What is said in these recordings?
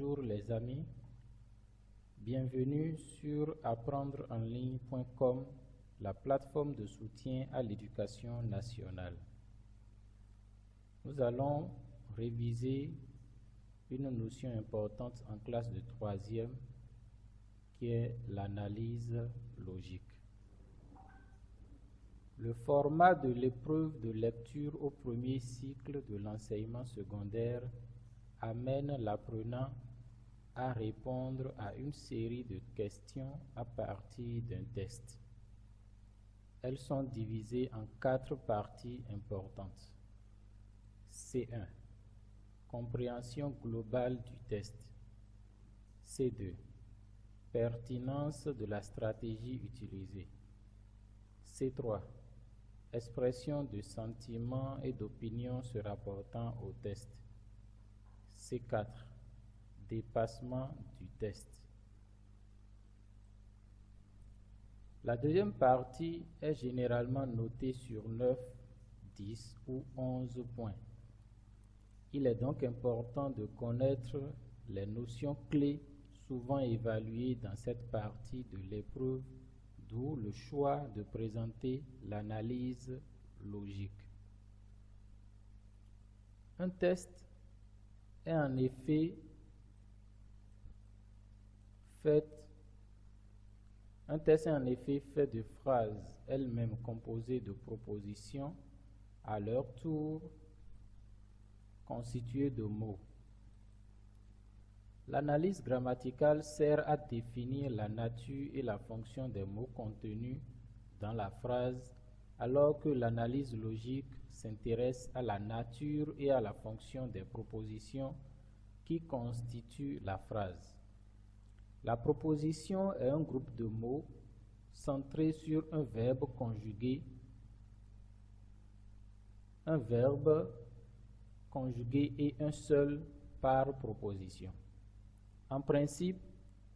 Bonjour les amis, bienvenue sur apprendreenligne.com, la plateforme de soutien à l'éducation nationale. Nous allons réviser une notion importante en classe de 3e qui est l'analyse logique. Le format de l'épreuve de lecture au premier cycle de l'enseignement secondaire amène l'apprenant à répondre à une série de questions à partir d'un test. Elles sont divisées en 4 parties importantes. C1. Compréhension globale du test. C2. Pertinence de la stratégie utilisée. C3. Expression de sentiments et d'opinions se rapportant au test. C4. Dépassement du test. La deuxième partie est généralement notée sur 9, 10 ou 11 points. Il est donc important de connaître les notions clés souvent évaluées dans cette partie de l'épreuve, d'où le choix de présenter l'analyse logique. Un test est en effet fait de phrases elles-mêmes composées de propositions, à leur tour constituées de mots. L'analyse grammaticale sert à définir la nature et la fonction des mots contenus dans la phrase, alors que l'analyse logique s'intéresse à la nature et à la fonction des propositions qui constituent la phrase. La proposition est un groupe de mots centré sur un verbe conjugué et un seul par proposition. En principe,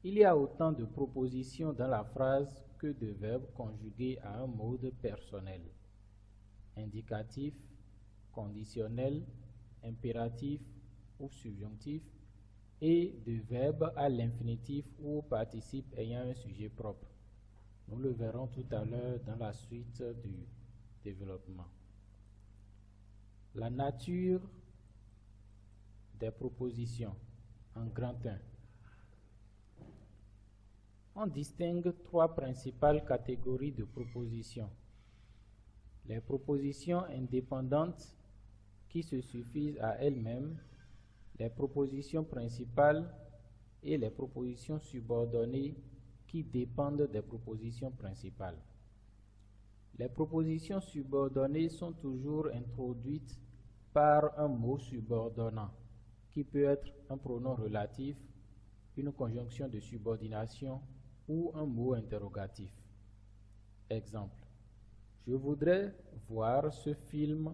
il y a autant de propositions dans la phrase que de verbes conjugués à un mode personnel, indicatif, conditionnel, impératif ou subjonctif, et de verbes à l'infinitif ou au participe ayant un sujet propre. Nous le verrons tout à l'heure dans la suite du développement. La nature des propositions en grand 1. On distingue 3 principales catégories de propositions. Les propositions indépendantes qui se suffisent à elles-mêmes, les propositions principales et les propositions subordonnées qui dépendent des propositions principales. Les propositions subordonnées sont toujours introduites par un mot subordonnant, qui peut être un pronom relatif, une conjonction de subordination ou un mot interrogatif. Exemple: je voudrais voir ce film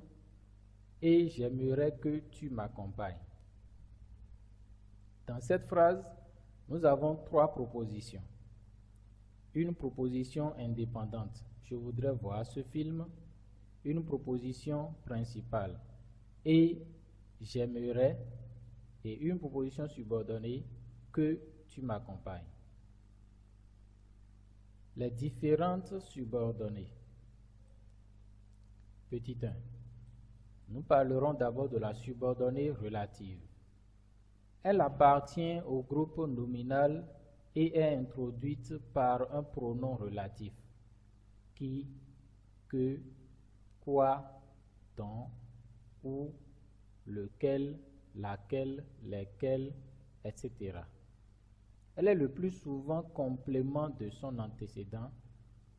et j'aimerais que tu m'accompagnes. Dans cette phrase, nous avons 3 propositions. Une proposition indépendante, je voudrais voir ce film, une proposition principale, et j'aimerais, et une proposition subordonnée, que tu m'accompagnes. Les différentes subordonnées. Petit 1. Nous parlerons d'abord de la subordonnée relative. Elle appartient au groupe nominal et est introduite par un pronom relatif. Qui, que, quoi, dont, où, lequel, laquelle, lesquels, etc. Elle est le plus souvent complément de son antécédent,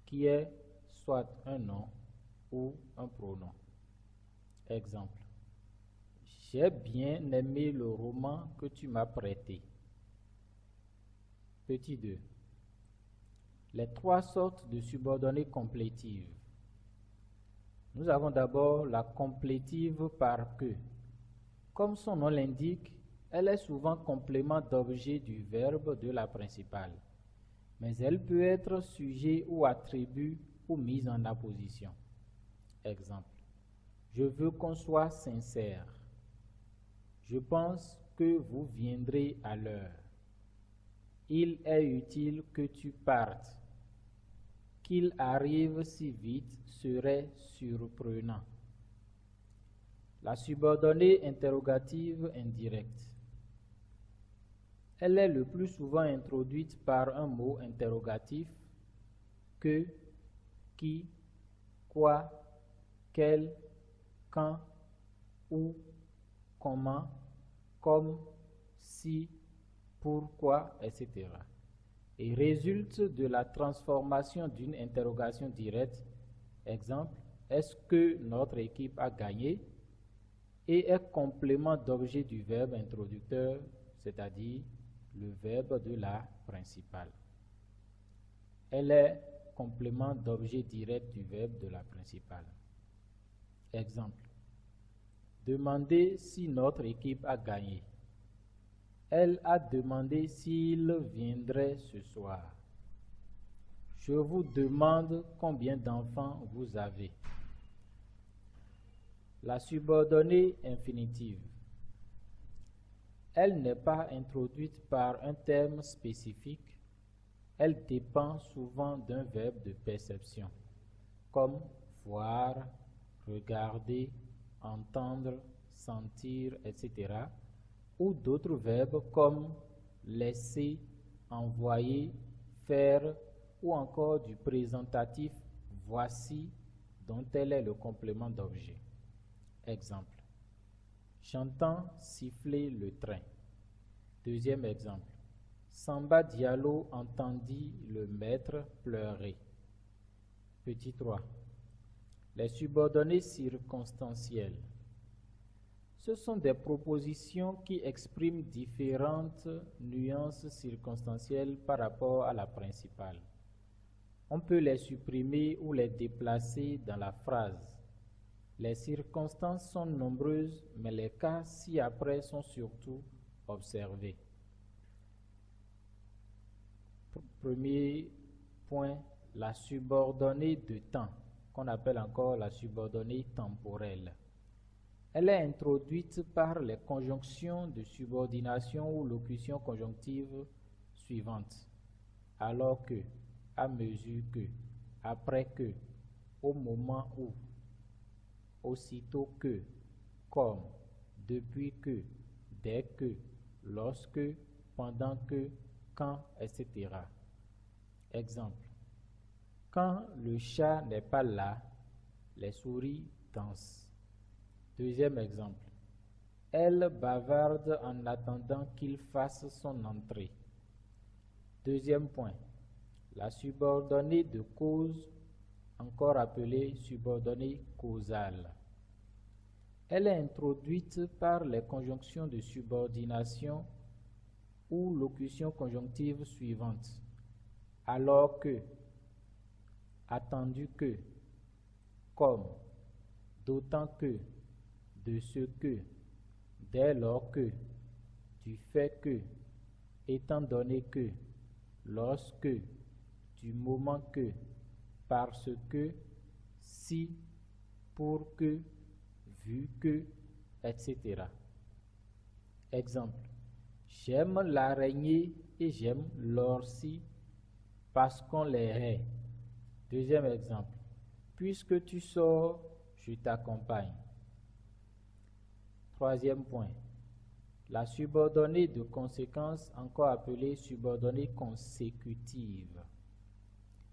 qui est soit un nom ou un pronom. Exemple: j'ai bien aimé le roman que tu m'as prêté. Petit 2. Les 3 sortes de subordonnées complétives. Nous avons d'abord la complétive par que. Comme son nom l'indique, elle est souvent complément d'objet du verbe de la principale, mais elle peut être sujet ou attribut ou mise en apposition. Exemple: je veux qu'on soit sincère. Je pense que vous viendrez à l'heure. Il est utile que tu partes. Qu'il arrive si vite serait surprenant. La subordonnée interrogative indirecte. Elle est le plus souvent introduite par un mot interrogatif que, qui, quoi, quel, quand, où, comment, comme, si, pourquoi, etc. et résulte de la transformation d'une interrogation directe. Exemple, est-ce que notre équipe a gagné? Et est complément d'objet du verbe introducteur, c'est-à-dire le verbe de la principale. Elle est complément d'objet direct du verbe de la principale. Exemple, demander si notre équipe a gagné. Elle a demandé s'il viendrait ce soir. Je vous demande combien d'enfants vous avez. La subordonnée infinitive. Elle n'est pas introduite par un terme spécifique. Elle dépend souvent d'un verbe de perception, comme voir, regarder, entendre, sentir, etc., ou d'autres verbes comme laisser, envoyer, faire, ou encore du présentatif voici dont elle est le complément d'objet. Exemple, j'entends siffler le train. Deuxième exemple, Samba Diallo entendit le maître pleurer. Petit 3. Les subordonnées circonstancielles. Ce sont des propositions qui expriment différentes nuances circonstancielles par rapport à la principale. On peut les supprimer ou les déplacer dans la phrase. Les circonstances sont nombreuses, mais les cas ci-après sont surtout observés. Premier point, la subordonnée de temps, qu'on appelle encore la subordonnée temporelle. Elle est introduite par les conjonctions de subordination ou locutions conjonctives suivantes. Alors que, à mesure que, après que, au moment où, aussitôt que, comme, depuis que, dès que, lorsque, pendant que, quand, etc. Exemple. Quand le chat n'est pas là, les souris dansent. Deuxième exemple. Elle bavarde en attendant qu'il fasse son entrée. Deuxième point. La subordonnée de cause, encore appelée subordonnée causale. Elle est introduite par les conjonctions de subordination ou locutions conjonctives suivantes. Alors que, attendu que, comme, d'autant que, de ce que, dès lors que, du fait que, étant donné que, lorsque, du moment que, parce que, si, pour que, vu que, etc. Exemple. J'aime l'araignée et j'aime l'ortie parce qu'on les hait. Deuxième exemple. Puisque tu sors, je t'accompagne. Troisième point. La subordonnée de conséquence, encore appelée subordonnée consécutive.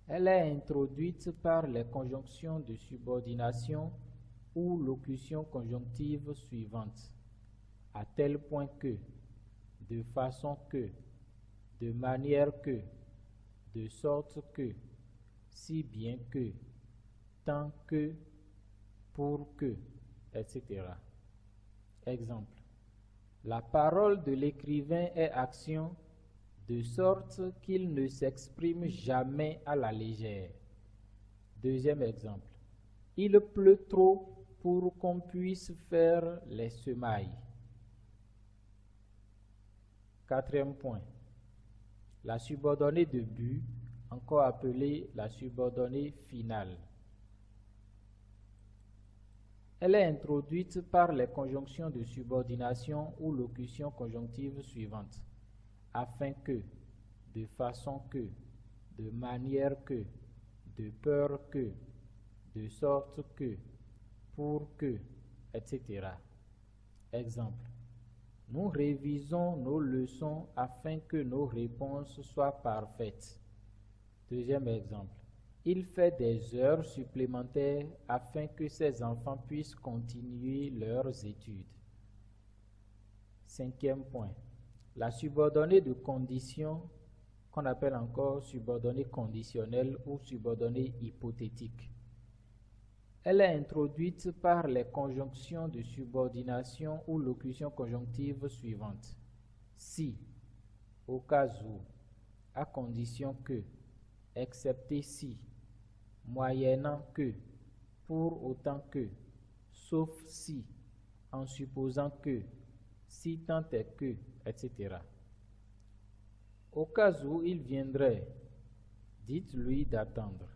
Elle est introduite par les conjonctions de subordination ou locutions conjonctives suivantes. À tel point que, de façon que, de manière que, de sorte que, si bien que, tant que, pour que, etc. Exemple. La parole de l'écrivain est action, de sorte qu'il ne s'exprime jamais à la légère. Deuxième exemple. Il pleut trop pour qu'on puisse faire les semailles. Quatrième point. La subordonnée de but, encore appelée la subordonnée finale. Elle est introduite par les conjonctions de subordination ou locutions conjonctives suivantes. Afin que, de façon que, de manière que, de peur que, de sorte que, pour que, etc. Exemple. Nous révisons nos leçons afin que nos réponses soient parfaites. Deuxième exemple. Il fait des heures supplémentaires afin que ses enfants puissent continuer leurs études. Cinquième point. La subordonnée de condition, qu'on appelle encore subordonnée conditionnelle ou subordonnée hypothétique. Elle est introduite par les conjonctions de subordination ou locutions conjonctives suivantes. Si, au cas où, à condition que, excepté si, moyennant que, pour autant que, sauf si, en supposant que, si tant est que, etc. Au cas où il viendrait, dites-lui d'attendre.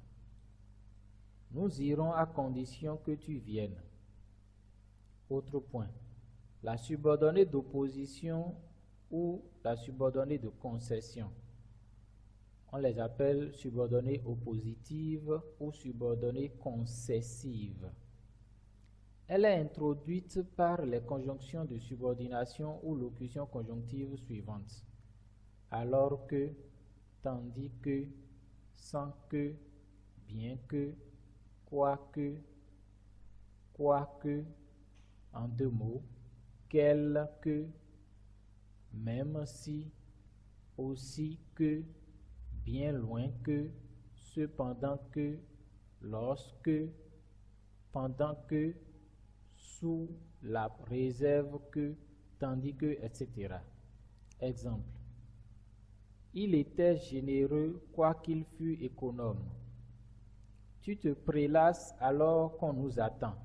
Nous irons à condition que tu viennes. Autre point. La subordonnée d'opposition ou la subordonnée de concession. On les appelle subordonnées oppositives ou subordonnées concessives. Elle est introduite par les conjonctions de subordination ou locutions conjonctives suivantes. Alors que, tandis que, sans que, bien que, quoique, en deux mots, quel que, même si, aussi que, bien loin que, cependant que, lorsque, pendant que, sous la réserve que, tandis que, etc. Exemple. Il était généreux quoiqu'il fût économe. Tu te prélasses alors qu'on nous attend.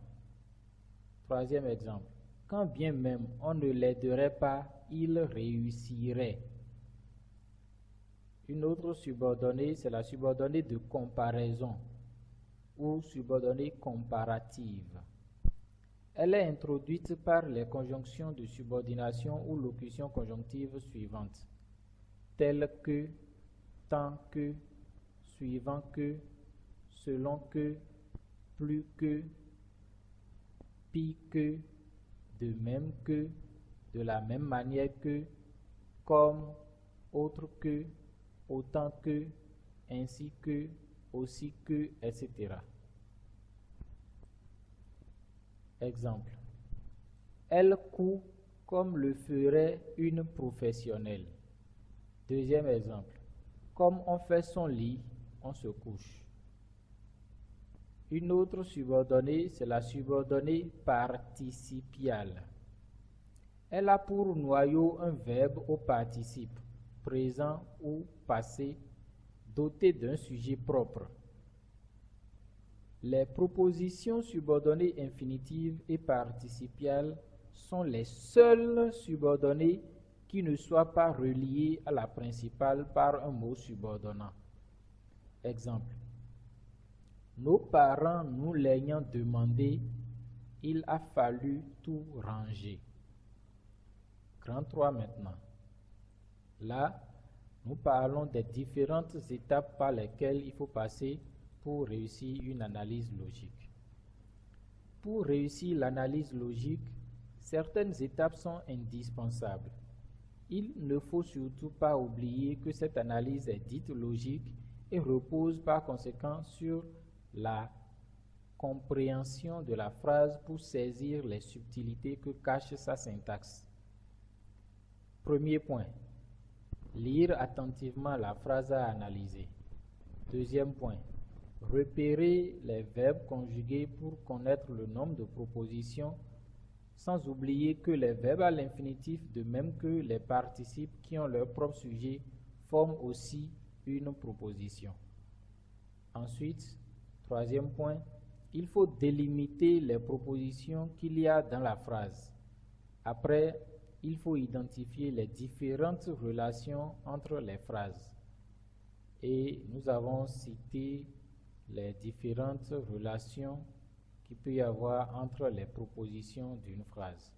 Troisième exemple. Quand bien même on ne l'aiderait pas, il réussirait. Une autre subordonnée, c'est la subordonnée de comparaison ou subordonnée comparative. Elle est introduite par les conjonctions de subordination ou locutions conjonctives suivantes, telles que, tant que, suivant que, selon que, plus que, pis que, de même que, de la même manière que, comme, autre que, autant que, ainsi que, aussi que, etc. Exemple. Elle coud comme le ferait une professionnelle. Deuxième exemple. Comme on fait son lit, on se couche. Une autre subordonnée, c'est la subordonnée participiale. Elle a pour noyau un verbe au participe, présent ou passé, doté d'un sujet propre. Les propositions subordonnées infinitives et participiales sont les seules subordonnées qui ne soient pas reliées à la principale par un mot subordonnant. Exemple. Nos parents nous l'ayant demandé, il a fallu tout ranger. Grand 3 maintenant. Là, nous parlons des différentes étapes par lesquelles il faut passer pour réussir une analyse logique. Pour réussir l'analyse logique, certaines étapes sont indispensables. Il ne faut surtout pas oublier que cette analyse est dite logique et repose par conséquent sur la compréhension de la phrase pour saisir les subtilités que cache sa syntaxe. Premier point. Lire attentivement la phrase à analyser. Deuxième point. Repérer les verbes conjugués pour connaître le nombre de propositions, sans oublier que les verbes à l'infinitif, de même que les participes qui ont leur propre sujet, forment aussi une proposition. Ensuite, troisième point, il faut délimiter les propositions qu'il y a dans la phrase. Après, il faut identifier les différentes relations entre les phrases. Et nous avons cité les différentes relations qu'il peut y avoir entre les propositions d'une phrase.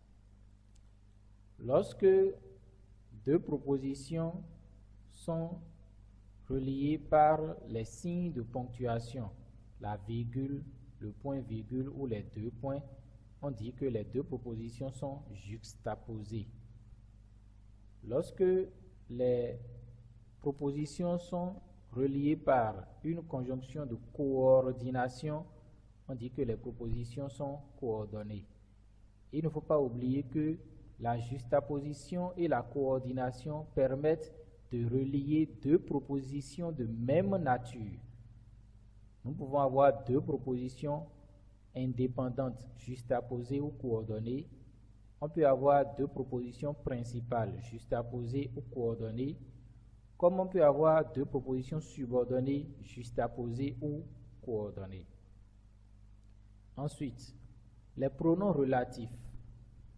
Lorsque deux propositions sont reliées par les signes de ponctuation, la virgule, le point-virgule ou les deux points, on dit que les deux propositions sont juxtaposées. Lorsque les propositions sont reliées par une conjonction de coordination, on dit que les propositions sont coordonnées. Il ne faut pas oublier que la juxtaposition et la coordination permettent de relier deux propositions de même nature. Nous pouvons avoir deux propositions indépendantes, juxtaposées ou coordonnées. On peut avoir deux propositions principales, juxtaposées ou coordonnées, comme on peut avoir deux propositions subordonnées, juxtaposées ou coordonnées. Ensuite, les pronoms relatifs.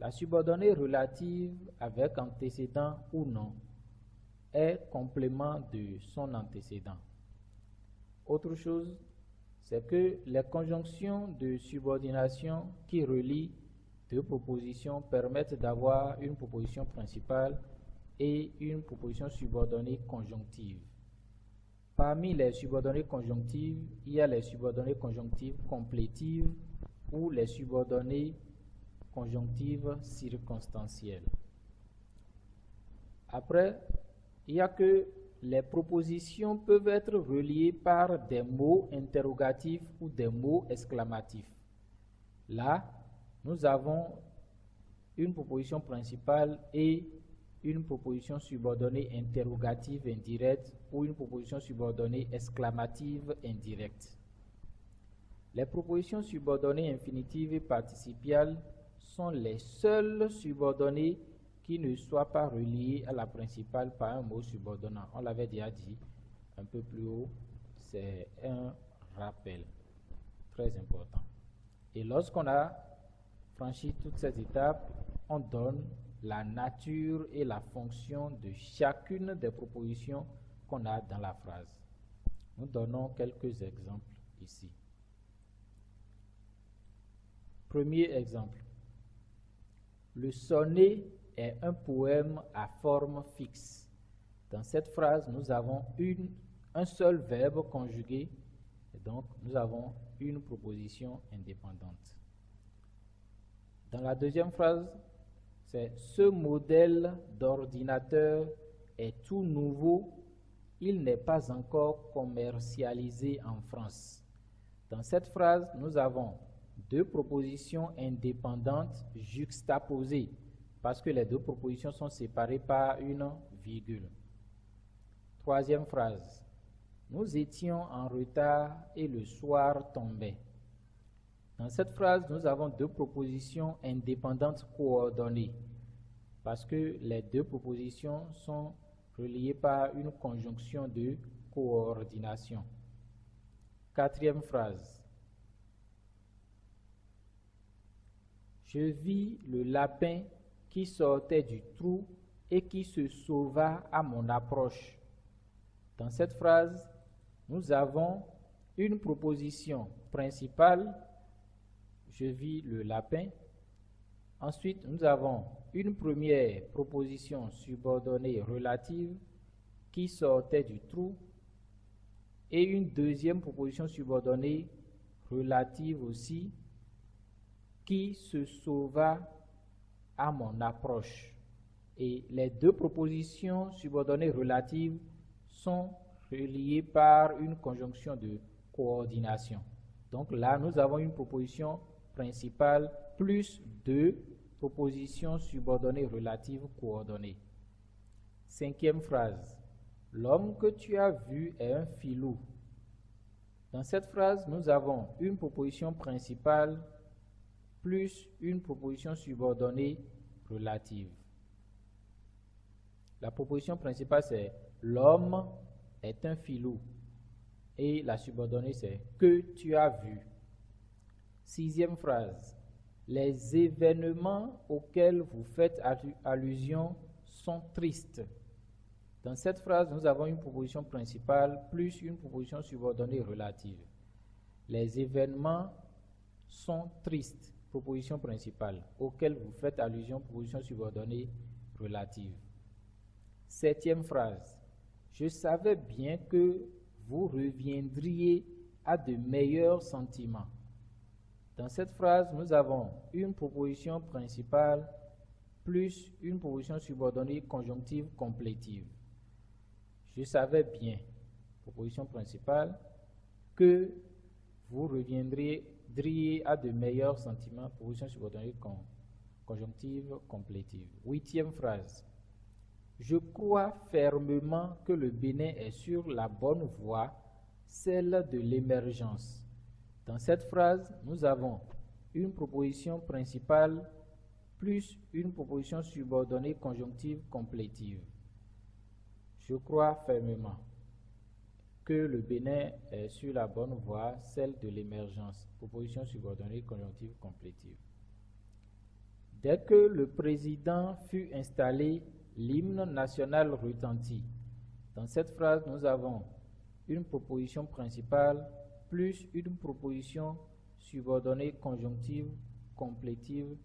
La subordonnée relative avec antécédent ou non est complément de son antécédent. Autre chose, c'est que les conjonctions de subordination qui relient deux propositions permettent d'avoir une proposition principale et une proposition subordonnée conjonctive. Parmi les subordonnées conjonctives, il y a les subordonnées conjonctives complétives ou les subordonnées conjonctives circonstancielles. Après, il y a que les propositions peuvent être reliées par des mots interrogatifs ou des mots exclamatifs. Là, nous avons une proposition principale et une proposition subordonnée interrogative indirecte ou une proposition subordonnée exclamative indirecte. Les propositions subordonnées infinitives et participiales sont les seules subordonnées qui ne soient pas reliées à la principale par un mot subordonnant. On l'avait déjà dit un peu plus haut, c'est un rappel très important. Et lorsqu'on a franchi toutes ces étapes, on donne la nature et la fonction de chacune des propositions qu'on a dans la phrase. Nous donnons quelques exemples ici. Premier exemple. Le sonnet est un poème à forme fixe. Dans cette phrase, nous avons un seul verbe conjugué, et donc nous avons une proposition indépendante. Dans la deuxième phrase, c'est ce modèle d'ordinateur est tout nouveau, il n'est pas encore commercialisé en France. Dans cette phrase, nous avons deux propositions indépendantes juxtaposées parce que les deux propositions sont séparées par une virgule. Troisième phrase. Nous étions en retard et le soir tombait. Dans cette phrase, nous avons deux propositions indépendantes coordonnées parce que les deux propositions sont reliées par une conjonction de coordination. Quatrième phrase. Je vis le lapin qui sortait du trou et qui se sauva à mon approche. Dans cette phrase, nous avons une proposition principale, je vis le lapin. Ensuite, nous avons une première proposition subordonnée relative qui sortait du trou et une deuxième proposition subordonnée relative aussi qui se sauva à mon approche. Et les deux propositions subordonnées relatives sont reliées par une conjonction de coordination. Donc là, nous avons une proposition principale plus deux propositions subordonnées relatives coordonnées. Cinquième phrase. L'homme que tu as vu est un filou. Dans cette phrase, nous avons une proposition principale plus une proposition subordonnée relative. La proposition principale, c'est l'homme est un filou. Et la subordonnée, c'est que tu as vu. Sixième phrase. Les événements auxquels vous faites allusion sont tristes. Dans cette phrase, nous avons une proposition principale plus une proposition subordonnée relative. Les événements sont tristes, proposition principale, auquel vous faites allusion, proposition subordonnée relative. 7e phrase. Je savais bien que vous reviendriez à de meilleurs sentiments. Dans cette phrase, nous avons une proposition principale plus une proposition subordonnée conjonctive complétive. Je savais bien, proposition principale, que vous reviendriez à de meilleurs sentiments, proposition subordonnée conjonctive complétive. 8e phrase. Je crois fermement que le Bénin est sur la bonne voie, celle de l'émergence. Dans cette phrase, nous avons une proposition principale plus une proposition subordonnée conjonctive complétive. Je crois fermement que le Bénin est sur la bonne voie, celle de l'émergence. Proposition subordonnée conjonctive complétive. Dès que le président fut installé, l'hymne national retentit. Dans cette phrase, nous avons une proposition principale plus une proposition subordonnée conjonctive complétive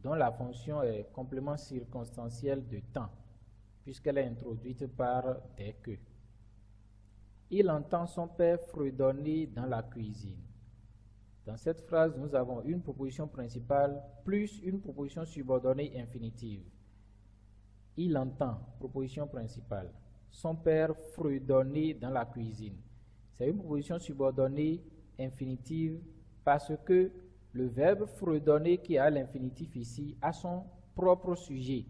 dont la fonction est complément circonstanciel de temps, puisqu'elle est introduite par dès que. Il entend son père fredonner dans la cuisine. Dans cette phrase, nous avons une proposition principale plus une proposition subordonnée infinitive. Il entend, proposition principale, son père fredonner dans la cuisine. C'est une proposition subordonnée infinitive parce que le verbe fredonner qui a l'infinitif ici a son propre sujet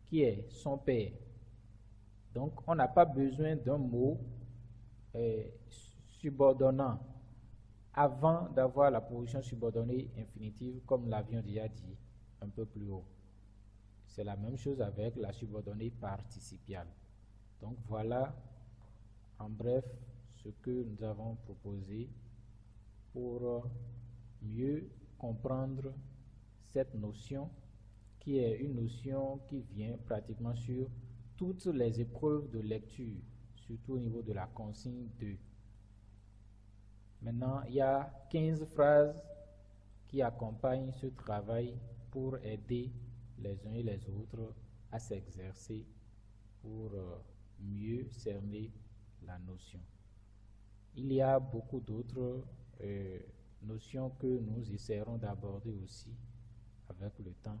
qui est son père. Donc on n'a pas besoin d'un mot subordonnant avant d'avoir la proposition subordonnée infinitive comme l'avions déjà dit un peu plus haut. C'est la même chose avec la subordonnée participiale. Donc voilà en bref ce que nous avons proposé pour mieux comprendre cette notion qui est une notion qui vient pratiquement sur toutes les épreuves de lecture, surtout au niveau de la consigne 2. Maintenant, il y a 15 phrases qui accompagnent ce travail pour aider les uns et les autres à s'exercer pour mieux cerner la notion. Il y a beaucoup d'autres notions que nous essaierons d'aborder aussi avec le temps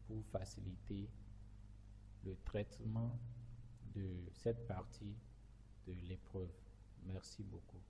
pour faciliter le traitement de cette partie de l'épreuve. Merci beaucoup.